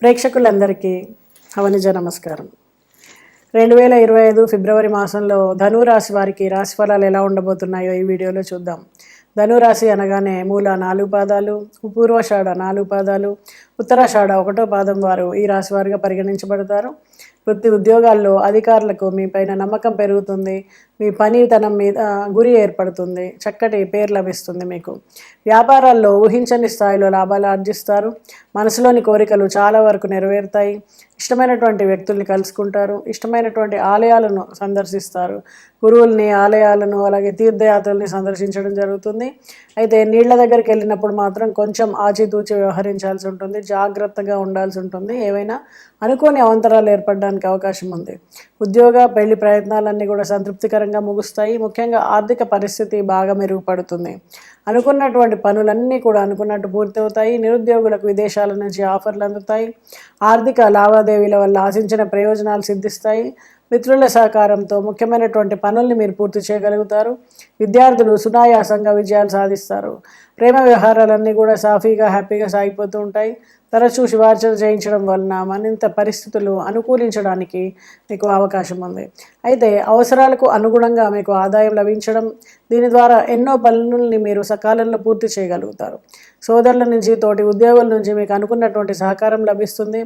ప్రేక్షకులందరికీ అవనిజ నమస్కారం. 2025 ఫిబ్రవరి మాసంలో ధనురాశి వారికి రాశిఫలాలు ఎలా ఉండబోతున్నాయో ఈ వీడియోలో చూద్దాం. ధనురాశి అనగానే మూల 4 పాదాలు, పూర్వాషాఢ 4 పాదాలు, ఉత్తరాషాఢ 1వ పాదం వారు ఈ రాశి వారిగా పరిగణించబడతారు. వృత్తి ఉద్యోగాల్లో అధికారులకు మీ పైన నమ్మకం పెరుగుతుంది. మీ పనితనం మీద గురి ఏర్పడుతుంది. చక్కటి పేరు లభిస్తుంది. మీకు వ్యాపారాల్లో ఊహించని స్థాయిలో లాభాలు ఆర్జిస్తారు. మనసులోని కోరికలు చాలా వరకు నెరవేరుతాయి. ఇష్టమైనటువంటి వ్యక్తుల్ని కలుసుకుంటారు. ఇష్టమైనటువంటి ఆలయాలను సందర్శిస్తారు. గురువుల్ని, ఆలయాలను, అలాగే తీర్థయాత్రల్ని సందర్శించడం జరుగుతుంది. అయితే నీళ్ల దగ్గరికి వెళ్ళినప్పుడు మాత్రం కొంచెం ఆచితూచి వ్యవహరించాల్సి ఉంటుంది. జాగ్రత్తగా ఉండాల్సి ఉంటుంది. ఏవైనా అనుకోని అవంతరాలు ఏర్పడడానికి అవకాశం ఉంది. ఉద్యోగ, పెళ్లి ప్రయత్నాలన్నీ కూడా సంతృప్తికరంగా ముగుస్తాయి. ముఖ్యంగా ఆర్థిక పరిస్థితి బాగా మెరుగుపడుతుంది. అనుకున్నటువంటి పనులన్నీ కూడా అనుకున్నట్టు పూర్తవుతాయి. నిరుద్యోగులకు విదేశాల నుంచి ఆఫర్లు అందుతాయి. ఆర్థిక లావాదేవీల వల్ల ఆశించిన ప్రయోజనాలు సిద్ధిస్తాయి. మిత్రుల సహకారంతో ముఖ్యమైనటువంటి పనుల్ని మీరు పూర్తి చేయగలుగుతారు. విద్యార్థులు సునాయాసంగా విజయాలు సాధిస్తారు. ప్రేమ వ్యవహారాలన్నీ కూడా సాఫీగా, హ్యాపీగా సాగిపోతూ ఉంటాయి. తరచూ శుభార్చన చేయించడం వలన మరింత పరిస్థితులు అనుకూలించడానికి మీకు అవకాశం ఉంది. అయితే అవసరాలకు అనుగుణంగా మీకు ఆదాయం లభించడం, దీని ద్వారా ఎన్నో పనుల్ని మీరు సకాలంలో పూర్తి చేయగలుగుతారు. సోదరుల నుంచి, తోటి ఉద్యోగుల నుంచి మీకు అనుకున్నటువంటి సహకారం లభిస్తుంది.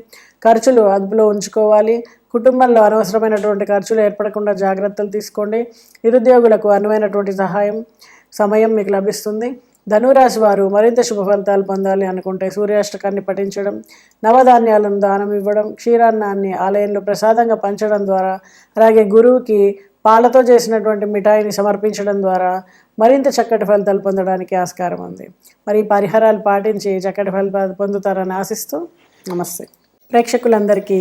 ఖర్చులు అదుపులో ఉంచుకోవాలి. కుటుంబంలో అనవసరమైనటువంటి ఖర్చులు ఏర్పడకుండా జాగ్రత్తలు తీసుకోండి. నిరుద్యోగులకు అనువైనటువంటి సమయం మీకు లభిస్తుంది. ధనురాశి వారు మరింత శుభ ఫలితాలు పొందాలి అనుకుంటే సూర్యాష్టకాన్ని పఠించడం, నవధాన్యాలను దానం ఇవ్వడం, క్షీరాన్నాన్ని ఆలయంలో ప్రసాదంగా పంచడం ద్వారా, అలాగే గురువుకి పాలతో చేసినటువంటి మిఠాయిని సమర్పించడం ద్వారా మరింత చక్కటి ఫలితాలు పొందడానికి ఆస్కారం ఉంది. మరి పరిహారాలు పాటించి చక్కటి ఫలితాలు పొందుతారని ఆశిస్తూ నమస్తే. ప్రేక్షకులందరికీ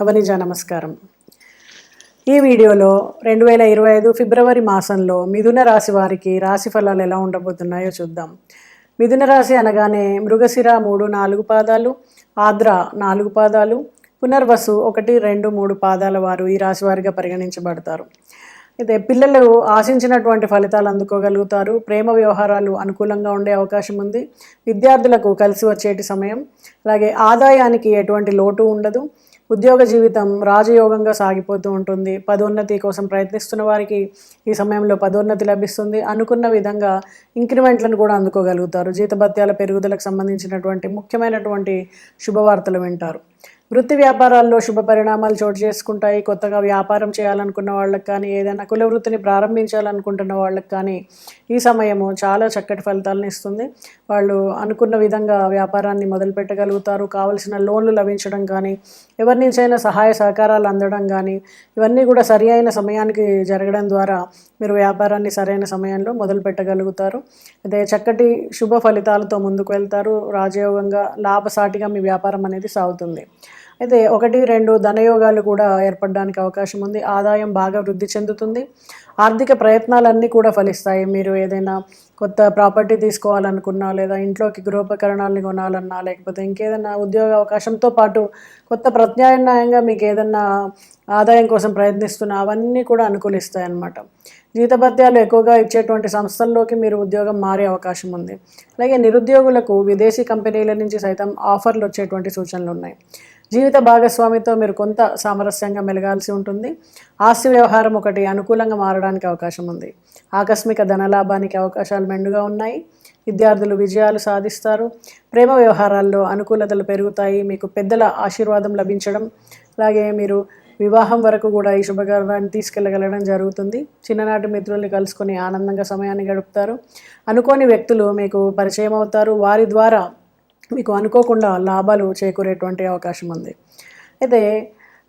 అవనిజ నమస్కారం. ఈ వీడియోలో 2025 ఫిబ్రవరి మాసంలో మిథున రాశి వారికి రాశి ఫలాలు ఎలా ఉండబోతున్నాయో చూద్దాం. మిథున రాశి అనగానే మృగశిర 3, 4 పాదాలు, ఆద్ర 4 పాదాలు, పునర్వసు 1, 2, 3 పాదాల వారు ఈ రాశి వారిగా పరిగణించబడతారు. అయితే పిల్లలు ఆశించినటువంటి ఫలితాలు అందుకోగలుగుతారు. ప్రేమ వ్యవహారాలు అనుకూలంగా ఉండే అవకాశం ఉంది. విద్యార్థులకు కలిసి వచ్చేటి సమయం. అలాగే ఆదాయానికి ఎటువంటి లోటు ఉండదు. ఉద్యోగ జీవితం రాజయోగంగా సాగిపోతూ ఉంటుంది. పదోన్నతి కోసం ప్రయత్నిస్తున్న వారికి ఈ సమయంలో పదోన్నతి లభిస్తుంది. అనుకున్న విధంగా ఇంక్రిమెంట్లను కూడా అందుకోగలుగుతారు. జీతభత్యాల పెరుగుదలకు సంబంధించినటువంటి ముఖ్యమైనటువంటి శుభవార్తలు వింటారు. వృత్తి వ్యాపారాల్లో శుభ పరిణామాలు చోటు చేసుకుంటాయి. కొత్తగా వ్యాపారం చేయాలనుకున్న వాళ్ళకి కానీ, ఏదైనా కుల వృత్తిని ప్రారంభించాలనుకుంటున్న వాళ్ళకి కానీ ఈ సమయము చాలా చక్కటి ఫలితాలను ఇస్తుంది. వాళ్ళు అనుకున్న విధంగా వ్యాపారాన్ని మొదలు పెట్టగలుగుతారు. కావలసిన లోన్లు లభించడం కానీ, ఎవరి నుంచైనా సహాయ సహకారాలు అందడం కానీ, ఇవన్నీ కూడా సరి అయిన సమయానికి జరగడం ద్వారా మీరు వ్యాపారాన్ని సరైన సమయంలో మొదలు పెట్టగలుగుతారు. అదే చక్కటి శుభ ఫలితాలతో ముందుకు వెళ్తారు. రాజయోగంగా, లాభసాటిగా మీ వ్యాపారం అనేది సాగుతుంది. అయితే 1, 2 ధనయోగాలు కూడా ఏర్పడడానికి అవకాశం ఉంది. ఆదాయం బాగా వృద్ధి చెందుతుంది. ఆర్థిక ప్రయత్నాలన్నీ కూడా ఫలిస్తాయి. మీరు ఏదైనా కొత్త ప్రాపర్టీ తీసుకోవాలనుకున్నా, లేదా ఇంట్లోకి గృహోపకరణాలని కొనాలన్నా, లేకపోతే ఇంకేదైనా ఉద్యోగ అవకాశంతో పాటు కొత్త ప్రత్యామ్నాయంగా మీకు ఏదన్నా ఆదాయం కోసం ప్రయత్నిస్తున్నా అవన్నీ కూడా అనుకూలిస్తాయి అన్నమాట. జీతభత్యాలు ఎక్కువగా ఇచ్చేటువంటి సంస్థల్లోకి మీరు ఉద్యోగం మారే అవకాశం ఉంది. అలాగే నిరుద్యోగులకు విదేశీ కంపెనీల నుంచి సైతం ఆఫర్లు వచ్చేటువంటి సూచనలు ఉన్నాయి. జీవిత భాగస్వామితో మీరు కొంత సామరస్యంగా మెలగాల్సి ఉంటుంది. ఆస్తి వ్యవహారం ఒకటి అనుకూలంగా మారడానికి అవకాశం ఉంది. ఆకస్మిక ధనలాభానికి అవకాశాలు మెండుగా ఉన్నాయి. విద్యార్థులు విజయాలు సాధిస్తారు. ప్రేమ వ్యవహారాల్లో అనుకూలతలు పెరుగుతాయి. మీకు పెద్దల ఆశీర్వాదం లభించడం, అలాగే మీరు వివాహం వరకు కూడా ఈ శుభకార్యాన్ని తీసుకెళ్ళగలగడం జరుగుతుంది. చిన్ననాటి మిత్రుల్ని కలుసుకొని ఆనందంగా సమయాన్ని గడుపుతారు. అనుకోని వ్యక్తులు మీకు పరిచయం అవుతారు. వారి ద్వారా మీకు అనుకోకుండా లాభాలు చేకూరేటువంటి అవకాశం ఉంది. అయితే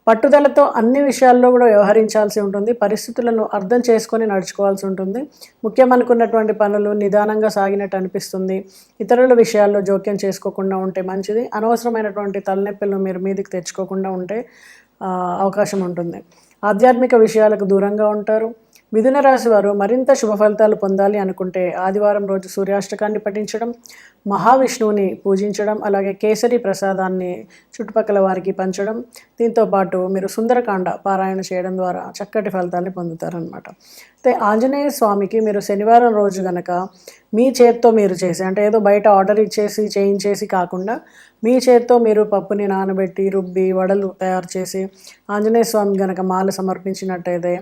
పట్టుదలతో అన్ని విషయాల్లో కూడా వ్యవహరించాల్సి ఉంటుంది. పరిస్థితులను అర్థం చేసుకొని నడుచుకోవాల్సి ఉంటుంది. ముఖ్యమనుకున్నటువంటి పనులు నిదానంగా సాగినట్టు అనిపిస్తుంది. ఇతరుల విషయాల్లో జోక్యం చేసుకోకుండా ఉంటే మంచిది. అనవసరమైనటువంటి తలనొప్పులను మీరు మీదికి తెచ్చుకోకుండా ఉంటే అవకాశం ఉంటుంది. ఆధ్యాత్మిక విషయాలకు దూరంగా ఉంటారు. మిథున రాశి వారు మరింత శుభ ఫలితాలు పొందాలి అనుకుంటే ఆదివారం రోజు సూర్యాష్టకాన్ని పఠించడం, మహావిష్ణువుని పూజించడం, అలాగే కేసరి ప్రసాదాన్ని చుట్టుపక్కల వారికి పంచడం, దీంతోపాటు మీరు సుందరకాండ పారాయణ చేయడం ద్వారా చక్కటి ఫలితాన్ని పొందుతారనమాట. అయితే ఆంజనేయ స్వామికి మీరు శనివారం రోజు గనక మీ చేత్తో మీరు చేసి, అంటే ఏదో బయట ఆర్డర్ ఇచ్చేసి చేయించేసి కాకుండా మీ చేత్తో మీరు పప్పుని నానబెట్టి రుబ్బి వడలు తయారు చేసి ఆంజనేయ స్వామి గనక మాల సమర్పించినట్టయితే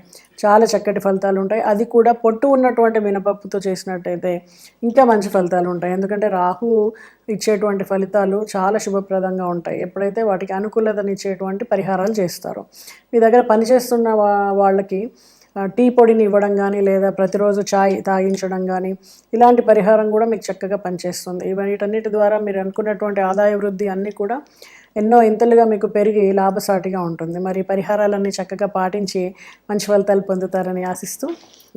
చాలా చక్కటి ఫలితాలు ఉంటాయి. అది కూడా పొట్టు ఉన్నటువంటి మినపప్పుతో చేసినట్టయితే ఇంకా మంచి ఫలితాలు ఉంటాయి. ఎందుకంటే రాహు ఇచ్చేటువంటి ఫలితాలు చాలా శుభప్రదంగా ఉంటాయి ఎప్పుడైతే వాటికి అనుకూలతనిచ్చేటువంటి పరిహారాలు చేస్తారో. మీ దగ్గర పనిచేస్తున్న వాళ్ళకి టీ పొడిని ఇవ్వడం కానీ లేదా ప్రతిరోజు చాయ్ తాగించడం కానీ ఇలాంటి పరిహారం కూడా మీకు చక్కగా పనిచేస్తుంది. వీటన్నిటి ద్వారా మీరు అనుకున్నటువంటి ఆదాయ వృద్ధి అన్నీ కూడా ఎన్నో ఇంతలుగా మీకు పెరిగి లాభసాటిగా ఉంటుంది. మరి పరిహారాలన్నీ చక్కగా పాటించి మంచి ఫలితాలు పొందుతారని ఆశిస్తూ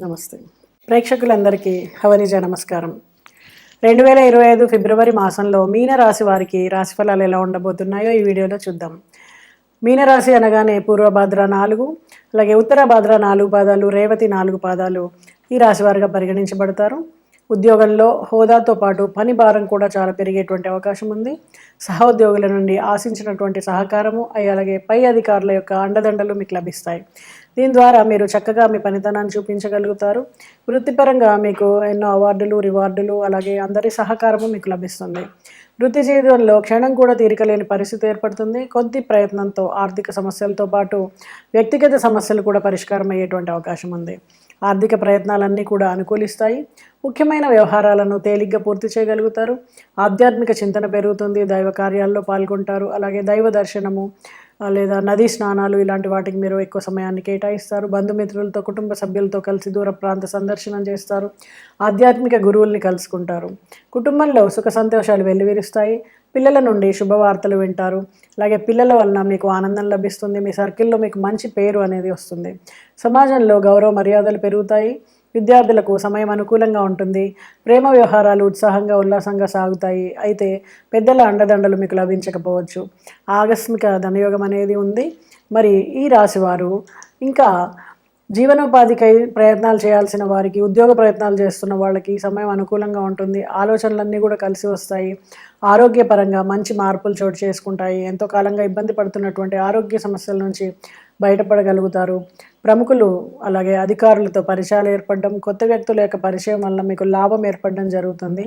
నమస్తే. ప్రేక్షకులందరికీ హవనిజ నమస్కారం. 2025 ఫిబ్రవరి మాసంలో మీనరాశి వారికి రాశిఫలాలు ఎలా ఉండబోతున్నాయో ఈ వీడియోలో చూద్దాం. మీనరాశి అనగానే పూర్వభాద్ర 4, అలాగే ఉత్తరభాద్ర 4 పాదాలు, రేవతి 4 పాదాలు ఈ రాశి వారిగా పరిగణించబడతారు. ఉద్యోగంలో హోదాతో పాటు పని భారం కూడా చాలా పెరిగేటువంటి అవకాశం ఉంది. సహోద్యోగుల నుండి ఆశించినటువంటి సహకారము అలాగే పై అధికారుల యొక్క అండదండలు మీకు లభిస్తాయి. దీని ద్వారా మీరు చక్కగా మీ పనితనాన్ని చూపించగలుగుతారు. వృత్తిపరంగా మీకు ఎన్నో అవార్డులు, రివార్డులు అలాగే అందరి సహకారము మీకు లభిస్తుంది. వృత్తి జీవితంలో క్షణం కూడా తీరికలేని పరిస్థితి ఏర్పడుతుంది. కొద్ది ప్రయత్నంతో ఆర్థిక సమస్యలతో పాటు వ్యక్తిగత సమస్యలు కూడా పరిష్కారం అయ్యేటువంటి అవకాశం ఉంది. ఆర్థిక ప్రయత్నాలన్నీ కూడా అనుకూలిస్తాయి. ముఖ్యమైన వ్యవహారాలను తేలిగ్గా పూర్తి చేయగలుగుతారు. ఆధ్యాత్మిక చింతన పెరుగుతుంది. దైవ కార్యాల్లో పాల్గొంటారు. అలాగే దైవ దర్శనము లేదా నదీ స్నానాలు ఇలాంటి వాటికి మీరు ఎక్కువ సమయాన్ని కేటాయిస్తారు. బంధుమిత్రులతో, కుటుంబ సభ్యులతో కలిసి దూర ప్రాంత సందర్శనం చేస్తారు. ఆధ్యాత్మిక గురువుల్ని కలుసుకుంటారు. కుటుంబంలో సుఖ సంతోషాలు వెల్లివిరుస్తాయి. పిల్లల నుండి శుభవార్తలు వింటారు. అలాగే పిల్లల వలన మీకు ఆనందం లభిస్తుంది. మీ సర్కిల్లో మీకు మంచి పేరు అనేది వస్తుంది. సమాజంలో గౌరవ మర్యాదలు పెరుగుతాయి. విద్యార్థులకు సమయం అనుకూలంగా ఉంటుంది. ప్రేమ వ్యవహారాలు ఉత్సాహంగా ఉల్లాసంగా సాగుతాయి. అయితే పెద్దల అండదండలు మీకు లభించకపోవచ్చు. ఆకస్మిక ధనయోగం అనేది ఉంది. మరి ఈ రాశివారు ఇంకా జీవనోపాధికై ప్రయత్నాలు చేయాల్సిన వారికి, ఉద్యోగ ప్రయత్నాలు చేస్తున్న వాళ్ళకి సమయం అనుకూలంగా ఉంటుంది. ఆలోచనలన్నీ కూడా కలిసి వస్తాయి. ఆరోగ్యపరంగా మంచి మార్పులు చోటు చేసుకుంటాయి. ఎంతో కాలంగా ఇబ్బంది పడుతున్నటువంటి ఆరోగ్య సమస్యల నుంచి బయటపడగలుగుతారు. ప్రముఖులు అలాగే అధికారులతో పరిచయాలు ఏర్పడడం, కొత్త వ్యక్తుల యొక్క పరిచయం వల్ల మీకు లాభం ఏర్పడడం జరుగుతుంది.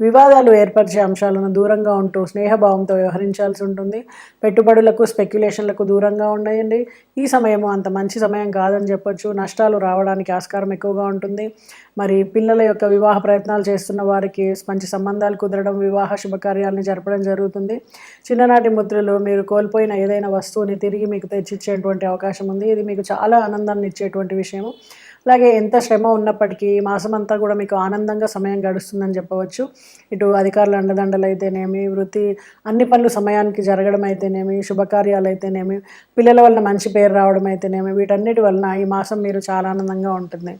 వివాదాలు ఏర్పరిచే అంశాలను దూరంగా ఉంటూ స్నేహభావంతో వ్యవహరించాల్సి ఉంటుంది. పెట్టుబడులకు, స్పెక్యులేషన్లకు దూరంగా ఉండండి. ఈ సమయము అంత మంచి సమయం కాదని చెప్పొచ్చు. నష్టాలు రావడానికి ఆస్కారం ఎక్కువగా ఉంటుంది. మరి పిల్లల యొక్క వివాహ ప్రయత్నాలు చేస్తున్న వారికి మంచి సంబంధాలు కుదరడం, వివాహ శుభకార్యాలను జరపడం జరుగుతుంది. చిన్ననాటి మిత్రులు మీరు కోల్పోయిన ఏదైనా వస్తువుని తిరిగి మీకు తెచ్చిచ్చేటువంటి అవకాశం ఉంది. ఇది మీకు చాలా ఆనందాన్ని ఇచ్చేటువంటి విషయము. అలాగే ఎంత శ్రమ ఉన్నప్పటికీ మాసం అంతా కూడా మీకు ఆనందంగా సమయం గడుస్తుందని చెప్పవచ్చు. ఇటు అధికారుల అండదండలు అయితేనేమి, వృత్తి అన్ని పనులు సమయానికి జరగడం అయితేనేమి, శుభకార్యాలు అయితేనేమి, పిల్లల వలన మంచి పేరు రావడం అయితేనేమి, వీటన్నిటి వలన ఈ మాసం మీరు చాలా ఆనందంగా ఉంటుంది.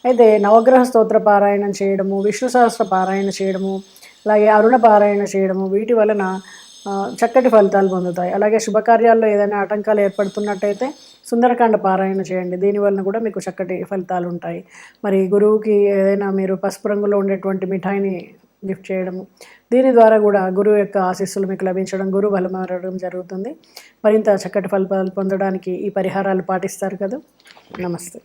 అయితే నవగ్రహ స్తోత్ర పారాయణం చేయడము, విష్ణు సహస్ర పారాయణ చేయడము, అలాగే అరుణ పారాయణ చేయడము వీటి వలన చక్కటి ఫలితాలు పొందుతాయి. అలాగే శుభకార్యాల్లో ఏదైనా ఆటంకాలు ఏర్పడుతున్నట్టయితే సుందరకాండ పారాయణ చేయండి. దీనివలన కూడా మీకు చక్కటి ఫలితాలు ఉంటాయి. మరి గురువుకి ఏదైనా మీరు పసుపు రంగులో ఉండేటువంటి మిఠాయిని గిఫ్ట్ చేయడము, దీని ద్వారా కూడా గురువు యొక్క ఆశీస్సులు మీకు లభించడం, గురువు బలం అవ్వడం జరుగుతుంది. మరింత చక్కటి ఫలితాలు పొందడానికి ఈ పరిహారాలు పాటిస్తారు కదా. నమస్తే.